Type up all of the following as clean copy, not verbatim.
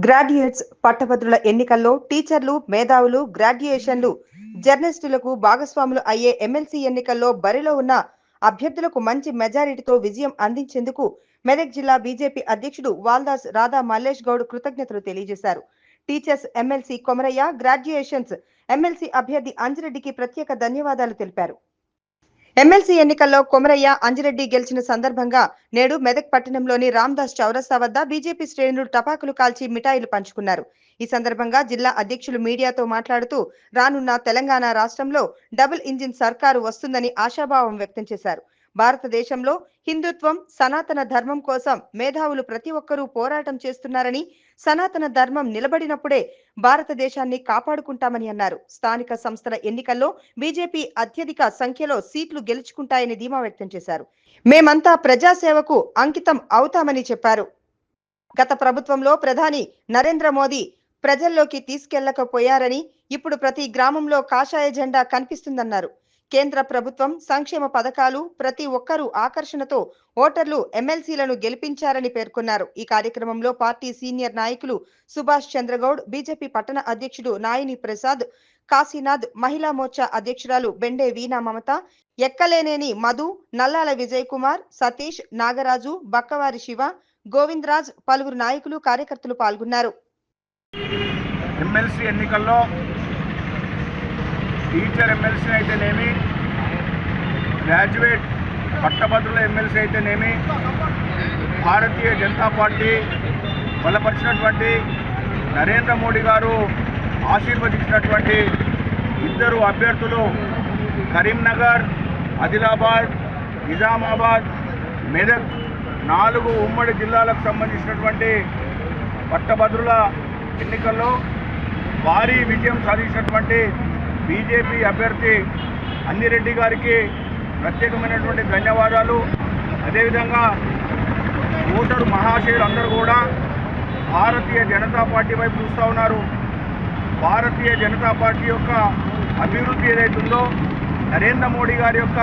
Graduates పట్టభద్రుల ఎన్నికల్లో టీచర్లు, మేధావులు, గ్రాడ్యుయేషన్లు, జర్నలిస్టులకు భాగస్వాములు అయ్యే ఎమ్మెల్సీ ఎన్నికల్లో బరిలో ఉన్న అభ్యర్థులకు మంచి మెజారిటీతో విజయం అందించేందుకు మెదక్ జిల్లా బీజేపీ అధ్యక్షుడు వాల్దాస్ రాధా మల్లేష్ గౌడ్ కృతజ్ఞతలు తెలియజేశారు. Teachers MLC Komaraiah, graduations MLC అభ్యర్థి అంజిరెడ్డికి ప్రత్యేక ధన్యవాదాలు తెలిపారు. ఎమ్మెల్సీ ఎన్నికల్లో కొమరయ్య, అంజిరెడ్డి గెలిచిన సందర్భంగా నేడు మెదక్ పట్టణంలోని రామ్దాస్ చౌరస్తా వద్ద బీజేపీ శ్రేణులు టపాకులు కాల్చి మిఠాయిలు పంచుకున్నారు. ఈ సందర్భంగా జిల్లా అధ్యక్షులు మీడియాతో మాట్లాడుతూ రానున్న తెలంగాణ రాష్ట్రంలో డబుల్ ఇంజిన్ సర్కారు వస్తుందని ఆశాభావం వ్యక్తం చేశారు. భారతదేశంలో హిందుత్వం, సనాతన ధర్మం కోసం మేధావులు ప్రతి ఒక్కరూ పోరాటం చేస్తున్నారని, సనాతన ధర్మం నిలబడినప్పుడే భారతదేశాన్ని కాపాడుకుంటామని అన్నారు. స్థానిక సంస్థల ఎన్నికల్లో బీజేపీ అత్యధిక సంఖ్యలో సీట్లు గెలుచుకుంటాయని ధీమా వ్యక్తం చేశారు. మేమంతా ప్రజాసేవకు అంకితం అవుతామని చెప్పారు. గత ప్రభుత్వంలో ప్రధాని నరేంద్ర మోదీ ప్రజల్లోకి తీసుకెళ్లకపోయారని, ఇప్పుడు ప్రతి గ్రామంలో కాషాయ జెండా కనిపిస్తుందన్నారు. కేంద్ర ప్రభుత్వం సంక్షేమ పథకాలు ప్రతి ఒక్కరూ ఆకర్షణతో ఓటర్లు ఎమ్మెల్సీలను గెలిపించారని పేర్కొన్నారు. ఈ కార్యక్రమంలో పార్టీ సీనియర్ నాయకులు సుభాష్ చంద్రగౌడ్, బీజేపీ పట్టణ అధ్యక్షుడు నాయిని ప్రసాద్, కాశీనాథ్, మహిళా మోర్చా అధ్యక్షురాలు బెండే వీణా మమత, ఎక్కలేనేని మధు, నల్లాల విజయ్ కుమార్, సతీష్, నాగరాజు, బక్కవారి శివ, గోవిందరాజ్, పలువురు నాయకులు, కార్యకర్తలు పాల్గొన్నారు. ఎమ్మెల్సీ ఎన్నికల్లో టీచర్ ఎమ్మెల్సీ అయితేనేమి, గ్రాడ్యుయేట్ పట్టభద్రుల ఎమ్మెల్సీ అయితేనేమి, భారతీయ జనతా పార్టీ బలపరిచినటువంటి నరేంద్ర మోడీ గారు ఆశీర్వదించినటువంటి ఇద్దరు అభ్యర్థులు కరీంనగర్, ఆదిలాబాద్, నిజామాబాద్, మెదక్ 4 ఉమ్మడి జిల్లాలకు సంబంధించినటువంటి పట్టభద్రుల ఎన్నికల్లో భారీ విజయం సాధించినటువంటి బీజేపీ అభ్యర్థి అంజిరెడ్డి గారికి ప్రత్యేకమైనటువంటి ధన్యవాదాలు. అదేవిధంగా ఓటరు మహాశయులు అందరూ కూడా భారతీయ జనతా పార్టీ వైపు చూస్తూ ఉన్నారు. భారతీయ జనతా పార్టీ యొక్క అభివృద్ధి ఏదైతుందో, నరేంద్ర మోడీ గారి యొక్క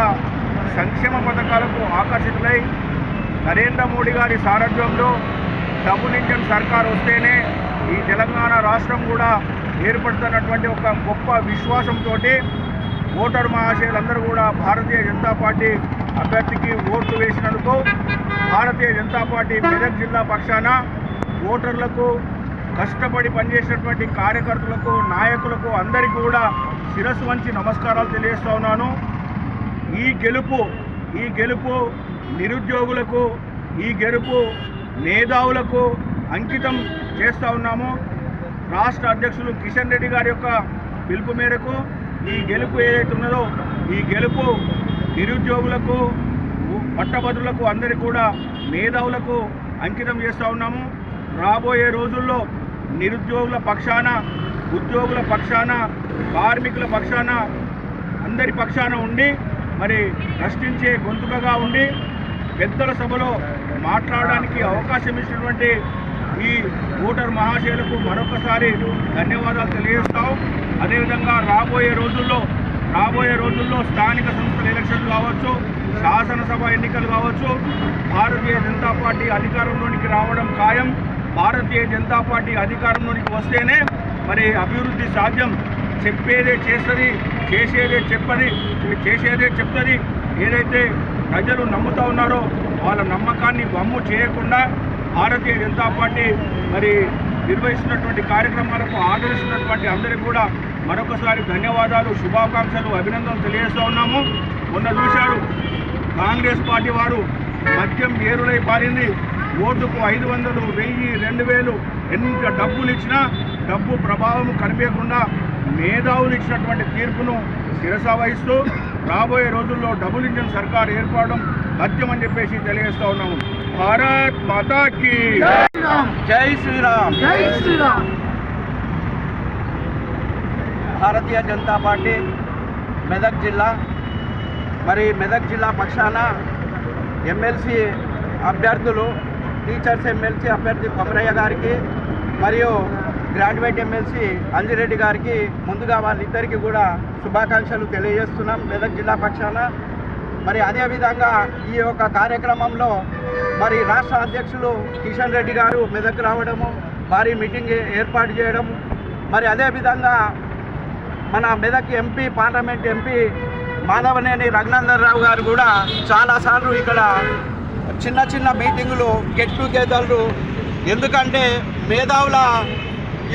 సంక్షేమ పథకాలకు ఆకర్షితులై నరేంద్ర మోడీ గారి సారథ్యంలో డబుల్ ఇంజన్ సర్కార్ వస్తేనే ఈ తెలంగాణ రాష్ట్రం కూడా ఏర్పడుతున్నటువంటి ఒక గొప్ప విశ్వాసంతో ఓటరు మహాశయులందరూ కూడా భారతీయ జనతా పార్టీ అభ్యర్థికి ఓట్లు వేసినందుకు భారతీయ జనతా పార్టీ మెదక్ జిల్లా పక్షాన ఓటర్లకు, కష్టపడి పనిచేసినటువంటి కార్యకర్తలకు, నాయకులకు అందరికీ కూడా శిరస్సు వంచి నమస్కారాలు తెలియజేస్తూ ఉన్నాను. ఈ గెలుపు నిరుద్యోగులకు, ఈ గెలుపు మేధావులకు అంకితం చేస్తూ ఉన్నాము. రాష్ట్ర అధ్యక్షులు కిషన్ రెడ్డి గారి యొక్క పిలుపు మేరకు ఈ గెలుపు ఏదైతే ఉన్నదో, ఈ గెలుపు నిరుద్యోగులకు, పట్టభద్రులకు, అందరికీ కూడా మేధావులకు అంకితం చేస్తూ ఉన్నాము. రాబోయే రోజుల్లో నిరుద్యోగుల పక్షాన, ఉద్యోగుల పక్షాన, కార్మికుల పక్షాన, అందరి పక్షాన ఉండి మరి ప్రశ్నించే గొంతుకగా ఉండి పెద్దల సభలో మాట్లాడడానికి అవకాశం ఇచ్చినటువంటి ఈ ఓటర్ మహాశయులకు మరొకసారి ధన్యవాదాలు తెలియజేస్తాం. అదేవిధంగా రాబోయే రోజుల్లో స్థానిక సంస్థల ఎలక్షన్లు కావచ్చు, శాసనసభ ఎన్నికలు కావచ్చు, భారతీయ జనతా పార్టీ అధికారంలోనికి రావడం ఖాయం. భారతీయ జనతా పార్టీ అధికారంలోనికి వస్తేనే మరి అభివృద్ధి సాధ్యం. చెప్పేదే చేస్తుంది, చేసేదే చెప్తుంది. ఏదైతే ప్రజలు నమ్ముతూ ఉన్నారో వాళ్ళ నమ్మకాన్ని వమ్ము చేయకుండా భారతీయ జనతా పార్టీ మరి నిర్వహిస్తున్నటువంటి కార్యక్రమాలకు ఆదరిస్తున్నటువంటి అందరికీ కూడా మరొకసారి ధన్యవాదాలు, శుభాకాంక్షలు, అభినందనలు తెలియజేస్తూ ఉన్నాము. మొన్న చూశారు, కాంగ్రెస్ పార్టీ వారు మద్యం ఏరులై పారింది. ఓటుకు 500, 1000, 2000 ఎంత డబ్బులు ఇచ్చినా డబ్బు ప్రభావం కనిపించకుండా మేధావులు ఇచ్చినటువంటి తీర్పును శిరస వహిస్తూ రాబోయే రోజుల్లో డబుల్ ఇంజన్ సర్కార్ ఏర్పడడం సత్యమని చెప్పేసి తెలియజేస్తూ ఉన్నాము. భారత్ మాతాకి జై శ్రీరామ్. భారతీయ జనతా పార్టీ మెదక్ జిల్లా పక్షాన ఎమ్మెల్సీ అభ్యర్థులు, టీచర్స్ ఎమ్మెల్సీ అభ్యర్థి కొమరయ్య గారికి మరియు గ్రాడ్యుయేట్ ఎమ్మెల్సీ అంజిరెడ్డి గారికి ముందుగా వాళ్ళిద్దరికీ కూడా శుభాకాంక్షలు తెలియజేస్తున్నాం మెదక్ జిల్లా పక్షాన. మరి అదేవిధంగా ఈ యొక్క కార్యక్రమంలో మరి రాష్ట్ర అధ్యక్షులు కిషన్ రెడ్డి గారు మెదక్ రావడము, భారీ మీటింగ్ ఏర్పాటు చేయడం, మరి అదేవిధంగా మన Medak MP parliament MP Madhavaneni Raghunandan Rao garu కూడా చాలాసార్లు ఇక్కడ చిన్న చిన్న మీటింగులు, గెట్ టుగెదర్లు, ఎందుకంటే మేధావుల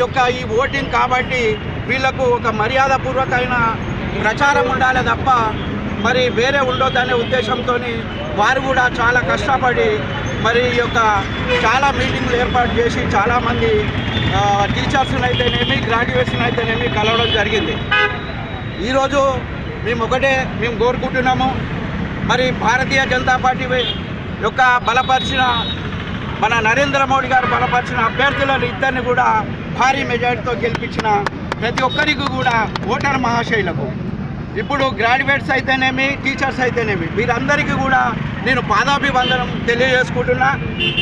యొక్క ఈ ఓటింగ్ కాబట్టి వీళ్లకు ఒక మర్యాదపూర్వకమైన ప్రచారం ఉండాలి తప్ప మరి వేరే ఉండొద్దనే ఉద్దేశంతో వారు కూడా చాలా కష్టపడి మరి ఈ యొక్క చాలా మీటింగ్లు ఏర్పాటు చేసి చాలామంది టీచర్స్ని అయితేనేమి, గ్రాడ్యుయేట్స్ని అయితేనేమి కలవడం జరిగింది. ఈరోజు మేము కోరుకుంటున్నాము, మరి భారతీయ జనతా పార్టీ యొక్క బలపరిచిన మన నరేంద్ర మోడీ గారు బలపరిచిన అభ్యర్థులను ఇద్దరిని కూడా భారీ మెజారిటీతో గెలిపించిన ప్రతి ఒక్కరికి కూడా ఓటర్ మహాశైలకు, ఇప్పుడు గ్రాడ్యుయేట్స్ అయితేనేమి, టీచర్స్ అయితేనేమి, వీరందరికీ కూడా నేను పాదాభివందనం తెలియజేసుకుంటున్నా.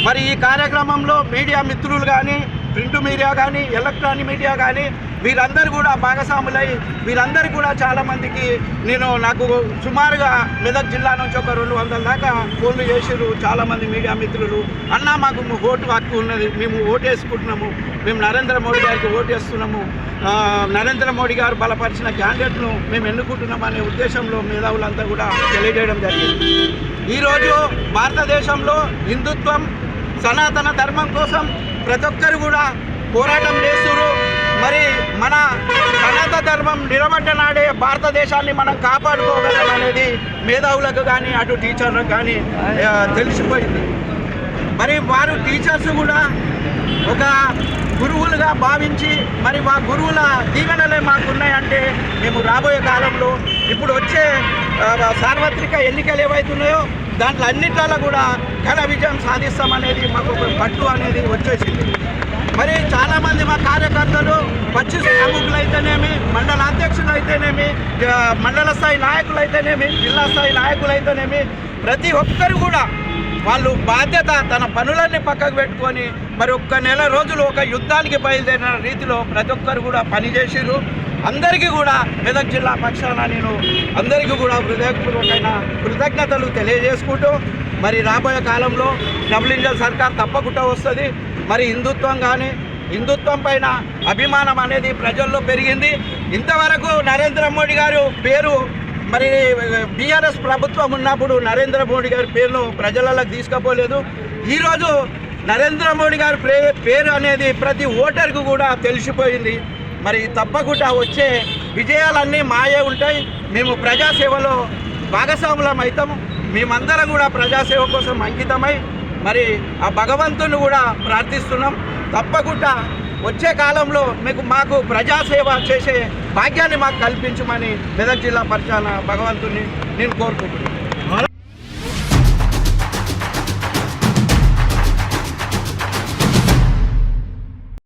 మరి ఈ కార్యక్రమంలో మీడియా మిత్రులు కానీ, ప్రింట్ మీడియా కానీ, ఎలక్ట్రానిక్ మీడియా కానీ వీరందరూ కూడా భాగస్వాములై వీరందరికీ కూడా చాలామందికి నాకు సుమారుగా మెదక్ జిల్లా నుంచి ఒక 200 దాకా ఫోన్లు చేసారు చాలామంది మీడియా మిత్రులు. అన్నా మాకు ఓటు హక్కు ఉన్నది, మేము ఓటేసుకుంటున్నాము, మేము నరేంద్ర మోడీ గారికి ఓటేస్తున్నాము, నరేంద్ర మోడీ గారు బలపరిచిన క్యాండిడేట్ను మేము ఎన్నుకుంటున్నాం అనే ఉద్దేశంలో మేధావులంతా కూడా తెలియజేయడం జరిగింది. ఈరోజు భారతదేశంలో హిందుత్వం, సనాతన ధర్మం కోసం ప్రతి ఒక్కరు కూడా పోరాటం చేస్తున్నారు. మరి మన సనాతన ధర్మం నిలబడ్డ నాడే భారతదేశాన్ని మనం కాపాడుకోగలం అనేది మేధావులకు కానీ అటు టీచర్లకు కానీ తెలిసిపోయింది. మరి వారు టీచర్స్ కూడా ఒక గురువులుగా భావించి మరి మా గురువుల దీవెనలే మాకున్నాయంటే మేము రాబోయే కాలంలో ఇప్పుడు వచ్చే సార్వత్రిక ఎన్నికలు ఏవైతున్నాయో దాంట్లో అన్నిట్లలో కూడా ఘన విజయం సాధిస్తామనేది మాకు ఒక పట్టు అనేది వచ్చేసింది. మరి చాలామంది మా కార్యకర్తలు పచ్చి ప్రముఖులు అయితేనేమి, మండల అధ్యక్షులు అయితేనేమి, మండల స్థాయి నాయకులు అయితేనేమి, జిల్లా స్థాయి నాయకులు అయితేనేమి ప్రతి ఒక్కరు కూడా వాళ్ళు బాధ్యత తన పనులన్నీ పక్కకు పెట్టుకొని మరి 1 నెల రోజులు ఒక యుద్ధానికి బయలుదేరిన రీతిలో ప్రతి ఒక్కరు కూడా పనిచేసిరు. అందరికీ కూడా మెదక్ జిల్లా పక్షాన నేను అందరికీ కూడా హృదయపూర్వకమైన కృతజ్ఞతలు తెలియజేసుకుంటూ మరి రాబోయే కాలంలో డబుల్ ఇంజన్ సర్కార్ తప్పకుండా వస్తుంది. మరి హిందుత్వం పైన అభిమానం అనేది ప్రజల్లో పెరిగింది. ఇంతవరకు నరేంద్ర మోడీ గారు పేరు మరి బీఆర్ఎస్ ప్రభుత్వం ఉన్నప్పుడు నరేంద్ర మోడీ గారి పేరును ప్రజలలోకి తీసుకుపోలేదు. ఈరోజు నరేంద్ర మోడీ గారి పేరు అనేది ప్రతి ఓటర్కు కూడా తెలిసిపోయింది. మరి తప్పకుండా వచ్చే విజయాలన్నీ మాయే ఉంటాయి. మేము ప్రజాసేవలో భాగస్వాములం అవుతాము. మేమందరం కూడా ప్రజాసేవ కోసం అంకితమై మరి ఆ భగవంతుని కూడా ప్రార్థిస్తున్నాం. తప్పకుండా వచ్చే కాలంలో మాకు ప్రజాసేవ చేసే భాగ్యాన్ని మాకు కల్పించమని మెదక్ జిల్లా పక్షాన భగవంతుని నేను కోరుకుంటున్నాను.